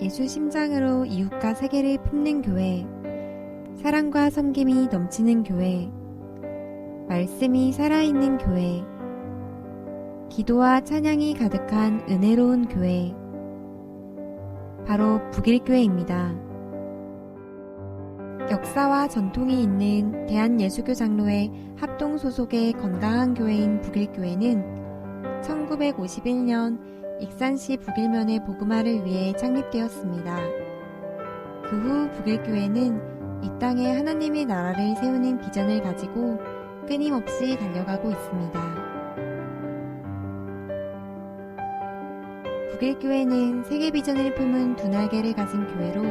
예수 심장으로 이웃과 세계를 품는 교회, 사랑과 섬김이 넘치는 교회, 말씀이 살아있는 교회, 기도와 찬양이 가득한 은혜로운 교회, 바로 북일교회입니다. 역사와 전통이 있는 대한예수교 장로회 합동 소속의 건강한 교회인 북일교회는 1951년 익산시 북일면의 복음화를 위해 창립되었습니다. 그 후 북일교회는 이 땅에 하나님의 나라를 세우는 비전을 가지고 끊임없이 달려가고 있습니다. 북일교회는 세계 비전을 품은 두 날개를 가진 교회로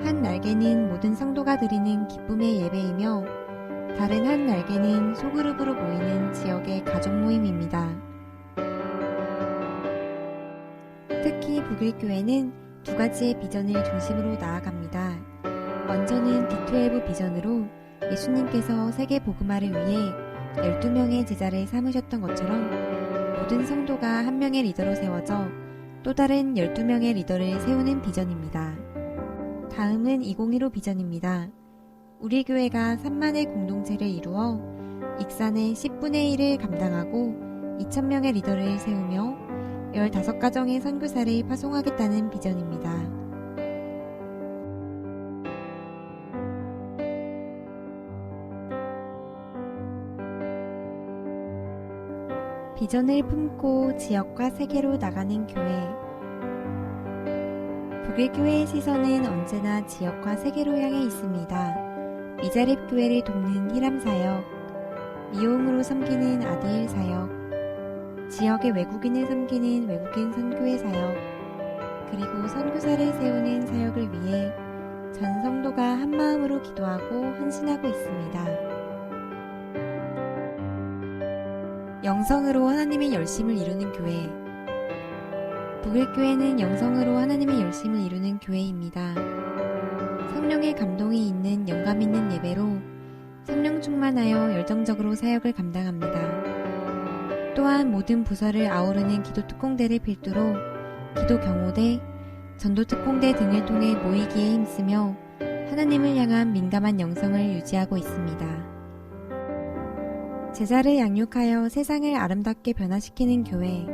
한 날개는 모든 성도가 드리는 기쁨의 예배이며 다른 한 날개는 소그룹으로 모이는 지역의 가족 모임입니다. 특히 북일교회는 두 가지의 비전을 중심으로 나아갑니다. 먼저는 D12 비전으로 예수님께서 세계 복음화를 위해 12명의 제자를 삼으셨던 것처럼 모든 성도가 한 명의 리더로 세워져 또 다른 12명의 리더를 세우는 비전입니다. 다음은 2015 비전입니다. 우리 교회가 3만의 공동체를 이루어 익산의 10분의 1을 감당하고 2,000명의 리더를 세우며 15가정의 선교사를 파송하겠다는 비전입니다. 비전을 품고 지역과 세계로 나가는 교회. 북일교회의 시선은 언제나 지역과 세계로 향해 있습니다. 미자립교회를 돕는 히람사역, 미용으로 섬기는 아디엘 사역, 지역의 외국인을 섬기는 외국인 선교회 사역, 그리고 선교사를 세우는 사역을 위해 전 성도가 한마음으로 기도하고 헌신하고 있습니다. 영성으로 하나님의 열심을 이루는 교회. 북일교회는 영성으로 하나님의 열심을 이루는 교회입니다. 성령의 감동이 있는 영감 있는 예배로 성령 충만하여 열정적으로 사역을 감당합니다. 또한 모든 부서를 아우르는 기도 특공대를 필두로 기도 경호대, 전도 특공대 등을 통해 모이기에 힘쓰며 하나님을 향한 민감한 영성을 유지하고 있습니다. 제자를 양육하여 세상을 아름답게 변화시키는 교회.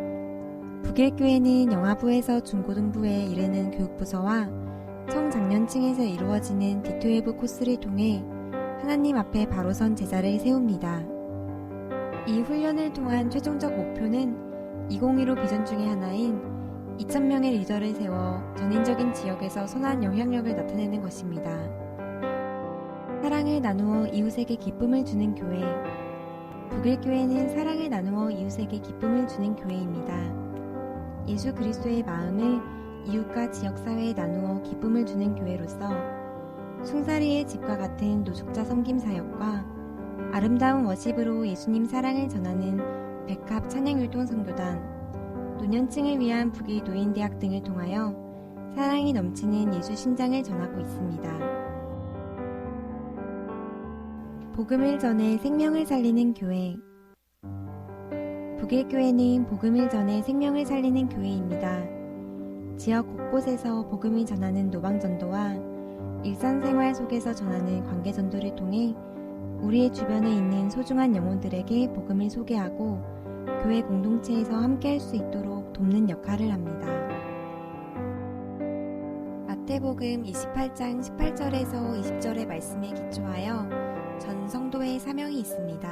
북일교회는 영아부에서 중고등부에 이르는 교육부서와 청장년층에서 이루어지는 D12 코스를 통해 하나님 앞에 바로 선 제자를 세웁니다. 이 훈련을 통한 최종적 목표는 2015 비전 중의 하나인 2,000명의 리더를 세워 전인적인 지역에서 선한 영향력을 나타내는 것입니다. 사랑을 나누어 이웃에게 기쁨을 주는 교회. 북일교회는 사랑을 나누어 이웃에게 기쁨을 주는 교회입니다. 예수 그리스도의 마음을 이웃과 지역사회에 나누어 기쁨을 주는 교회로서 숭사리의 집과 같은 노숙자 섬김 사역과 아름다운 워십으로 예수님 사랑을 전하는 백합 찬양율동 선교단, 노년층을 위한 북일 노인대학 등을 통하여 사랑이 넘치는 예수 신장을 전하고 있습니다. 복음을 전해 생명을 살리는 교회. 북일교회는 복음을 전해 생명을 살리는 교회입니다. 지역 곳곳에서 복음을 전하는 노방전도와 일상생활 속에서 전하는 관계전도를 통해 우리의 주변에 있는 소중한 영혼들에게 복음을 소개하고 교회 공동체에서 함께할 수 있도록 돕는 역할을 합니다. 마태복음 28장 18절에서 20절의 말씀에 기초하여 전 성도의 사명이 있습니다.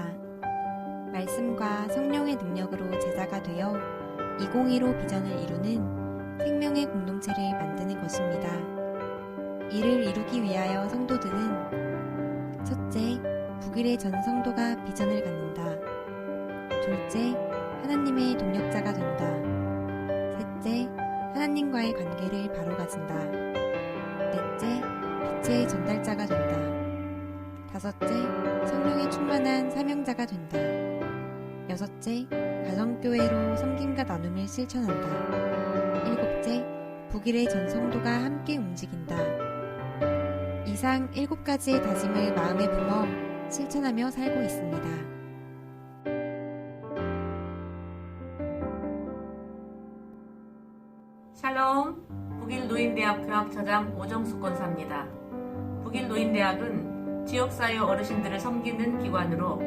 말씀과 성령의 능력으로 제자가 되어 2015 비전을 이루는 생명의 공동체를 만드는 것입니다. 이를 이루기 위하여 성도들은 첫째, 북일의 전 성도가 비전을 갖는다. 둘째, 하나님의 동력자가 된다. 셋째, 하나님과의 관계를 바로 가진다. 넷째, 빛의 전달자가 된다. 다섯째, 성령에 충만한 사명자가 된다. 여섯째, 가정교회로 섬김과 나눔을 실천한다. 일곱째, 북일의 전 성도가 함께 움직인다. 이상 7가지의 다짐을 마음에 품어 실천하며 살고 있습니다. 샬롬, 북일노인대학 교학처장 오정숙 권사입니다. 북일노인대학은 지역사회 어르신들을 섬기는 기관으로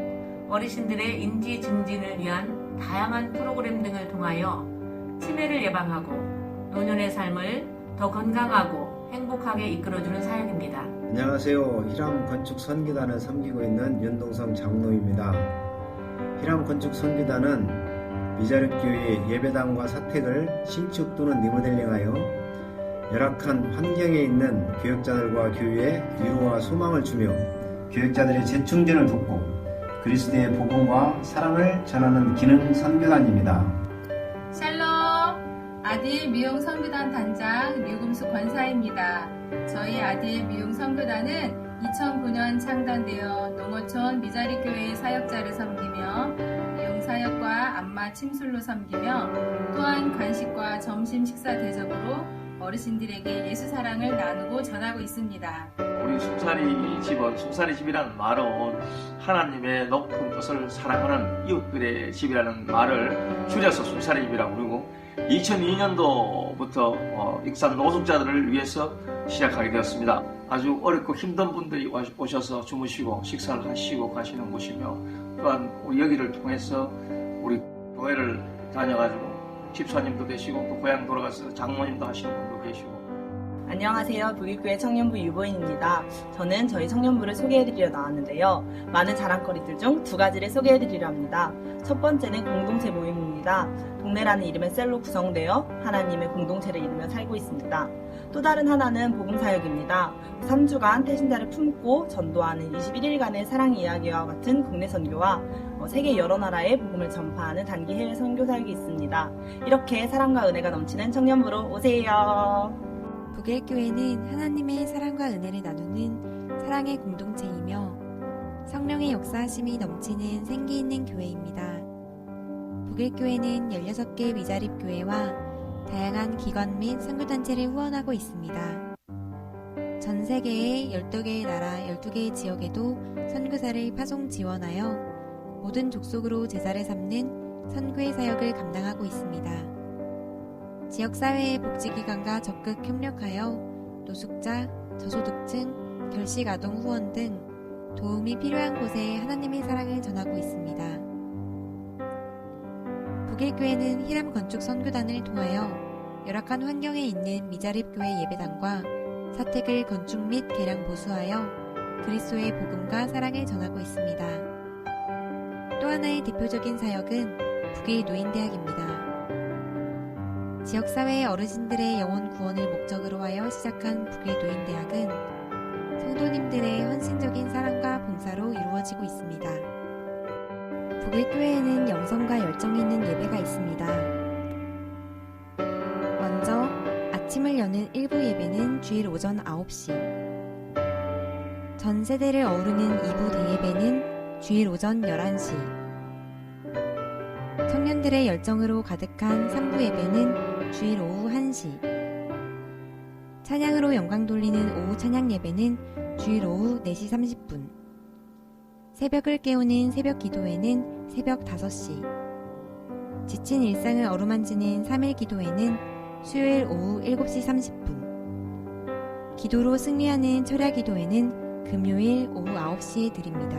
어르신들의 인지 증진을 위한 다양한 프로그램 등을 통하여 치매를 예방하고 노년의 삶을 더 건강하고 행복하게 이끌어주는 사역입니다. 안녕하세요. 희람 건축 선교단을 섬기고 있는 윤동성 장로입니다. 희람 건축 선교단은 미자립교회 예배당과 사택을 신축 또는 리모델링하여 열악한 환경에 있는 교역자들과 교회에 위로와 소망을 주며 교역자들의 재충전을 돕고 그리스도의 복음과 사랑을 전하는 기능 선교단입니다. 샬롬! 아디엘 미용 선교단 단장 류금숙 권사입니다. 저희 아디엘 미용 선교단은 2009년 창단되어 농어촌 미자립교회의 사역자를 섬기며 미용 사역과 안마 침술로 섬기며 또한 간식과 점심 식사 대접으로 어르신들에게 예수 사랑을 나누고 전하고 있습니다. 우리 숭사리 집은, 숭사리 집이라는 말은 하나님의 높은 뜻을 사랑하는 이웃들의 집이라는 말을 줄여서 숭사리 집이라고 부르고 2002년도부터 익산 노숙자들을 위해서 시작하게 되었습니다. 아주 어렵고 힘든 분들이 오셔서 주무시고 식사를 하시고 가시는 곳이며 또한 우리 여기를 통해서 우리 교회를 다녀가지고 집사님도 되시고 또 고향 돌아가서 장모님도 하시는 분도 계시고. 안녕하세요. 북일교회 청년부 유보인입니다. 저는 저희 청년부를 소개해드리려 나왔는데요. 많은 자랑거리들 중 두 가지를 소개해드리려 합니다. 첫 번째는 공동체 모임입니다. 동네라는 이름의 셀로 구성되어 하나님의 공동체를 이루며 살고 있습니다. 또 다른 하나는 복음사역입니다. 3주간 태신자를 품고 전도하는 21일간의 사랑 이야기와 같은 국내 선교와 세계 여러 나라의 복음을 전파하는 단기 해외 선교 사역이 있습니다. 이렇게 사랑과 은혜가 넘치는 청년부로 오세요. 북일교회는 하나님의 사랑과 은혜를 나누는 사랑의 공동체이며 성령의 역사하심이 넘치는 생기 있는 교회입니다. 북일교회는 16개 미자립교회와 다양한 기관 및 선교단체를 후원하고 있습니다. 전 세계의 12개의 나라 12개의 지역에도 선교사를 파송 지원하여 모든 족속으로 제자를 삼는 선교의 사역을 감당하고 있습니다. 지역사회의 복지기관과 적극 협력하여 노숙자, 저소득층, 결식아동 후원 등 도움이 필요한 곳에 하나님의 사랑을 전하고 있습니다. 북일교회는 희람 건축 선교단을 통하여 열악한 환경에 있는 미자립교회 예배당과 사택을 건축 및 개량 보수하여 그리스도의 복음과 사랑을 전하고 있습니다. 또 하나의 대표적인 사역은 북일노인대학입니다. 지역사회의 어르신들의 영혼 구원을 목적으로 하여 시작한 북일노인대학은 성도님들의 헌신적인 사랑과 봉사로 이루어지고 있습니다. 북일교회에는 영성과 열정이 있는 예배가 있습니다. 먼저 아침을 여는 일부 예배는 주일 오전 9시, 전 세대를 어우르는 2부 대예배는 주일 오전 11시, 청년들의 열정으로 가득한 3부 예배는 주일 오후 1시, 찬양으로 영광 돌리는 오후 찬양 예배는 주일 오후 4시 30분, 새벽을 깨우는 새벽 기도회는 새벽 5시, 지친 일상을 어루만지는 3일 기도회는 수요일 오후 7시 30분, 기도로 승리하는 철야 기도회는 금요일 오후 9시에 드립니다.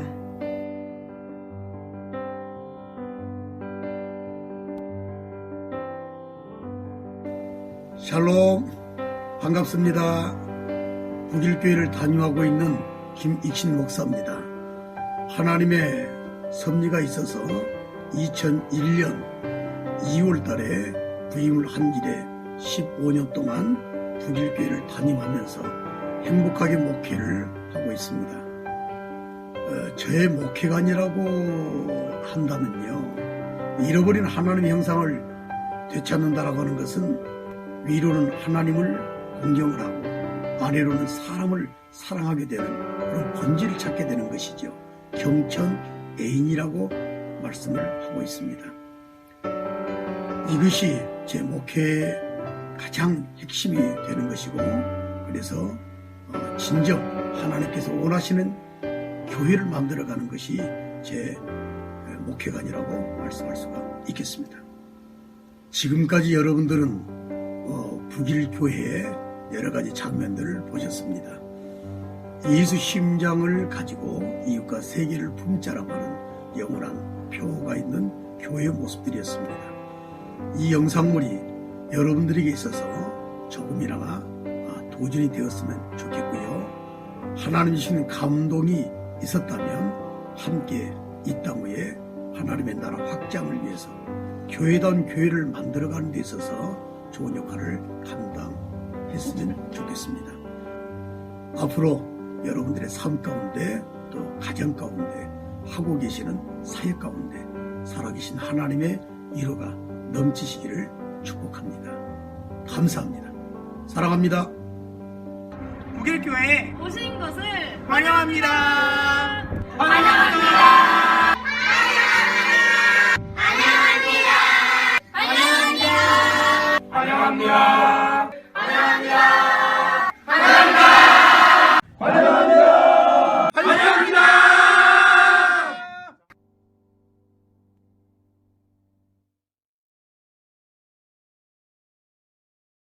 샬롬, 반갑습니다. 북일교회를 담임하고 있는 김익신 목사입니다. 하나님의 섭리가 있어서 2001년 2월 달에 부임을 한 이래 15년 동안 북일교회를 담임하면서 행복하게 목회를 하고 있습니다. 저의 목회관이라고 한다면요, 잃어버린 하나님의 형상을 되찾는다라고 하는 것은 위로는 하나님을 공경을 하고 아래로는 사람을 사랑하게 되는 그런 본질을 찾게 되는 것이죠. 경천애인이라고 말씀을 하고 있습니다. 이것이 제 목회의 가장 핵심이 되는 것이고, 그래서 진정 하나님께서 원하시는 교회를 만들어가는 것이 제 목회관이라고 말씀할 수가 있겠습니다. 지금까지 여러분들은 북일교회의 여러 가지 장면들을 보셨습니다. 예수 심장을 가지고 이웃과 세계를 품자라고 하는 영원한 표가 있는 교회의 모습들이었습니다. 이 영상물이 여러분들에게 있어서 조금이나마 도전이 되었으면 좋겠고요. 하나님이 주신 감동이 있었다면 함께 이 땅 위에 하나님의 나라 확장을 위해서 교회다운 교회를 만들어가는 데 있어서 좋은 역할을 감당했으면 좋겠습니다. 앞으로 여러분들의 삶 가운데 또 가정 가운데 하고 계시는 사역 가운데 살아계신 하나님의 위로가 넘치시기를 축복합니다. 감사합니다. 사랑합니다. 북일교회에 오신 것을 환영합니다. 환영합니다.